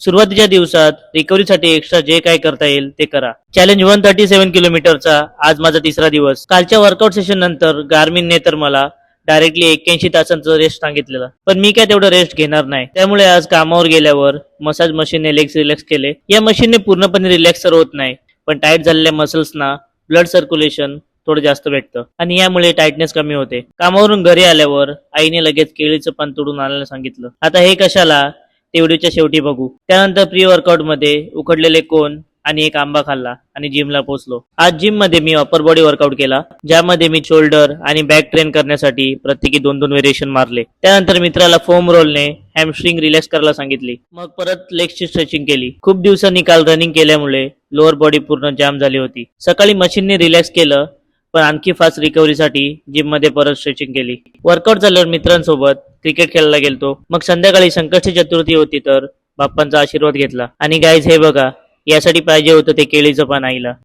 सुरुवातीच्या दिवसात रिकव्हरीसाठी एक्स्ट्रा जे काय करता येईल ते करा. चॅलेंज 137 किलोमीटरचा आज माझा तिसरा दिवस. कालच्या वर्कआउट सेशन नंतर गार्मिनने तर मला डायरेक्टली 81 तासांचं रेस्ट सांगितलेलं, पण मी काय तेवढं रेस्ट घेणार नाही. त्यामुळे आज कामावर गेल्यावर मसाज मशीनने लेग्स रिलॅक्स केले. या मशीनने पूर्णपणे रिलॅक्स तर होत नाही, पण टाईट झालेल्या मसल्सना ब्लड सर्क्युलेशन थोडं जास्त भेटतं आणि यामुळे टाइटनेस कमी होते. कामावरून घरी आल्यावर आईने लगेच केळीचं पान तोडून आणायला सांगितलं. आता हे कशाला ते व्हिडिओच्या शेवटी बघू. त्यानंतर प्री वर्कआउट मध्ये उकडलेले कोन आणि एक आंबा खाल्ला आणि जिमला पोहोचलो. आज जिम मध्ये मी अपर बॉडी वर्कआउट केला, ज्यामध्ये मी शोल्डर आणि बॅक ट्रेन करण्यासाठी प्रत्येकी 2-2 व्हेरिएशन मारले. त्यानंतर मित्राला फोम रोलने हॅमस्ट्रिंग रिलॅक्स करायला सांगितली. मग परत लेग्सची स्ट्रेचिंग केली. खूप दिवसांनी काल रनिंग केल्यामुळे लोअर बॉडी पूर्ण जाम झाली होती. सकाळी मशीनने रिलॅक्स केलं, पण आणखी फास्ट रिकव्हरीसाठी जिम मध्ये परत स्ट्रेचिंग केली. वर्कआउट झाल्यावर मित्रांसोबत क्रिकेट खेळायला गेलतो. मग संध्याकाळी संकष्टी चतुर्थी होती तर बाप्पांचा आशीर्वाद घेतला. आणि गाईज हे बघा, यासाठी पाहिजे होतं ते केळीचं पान आईला.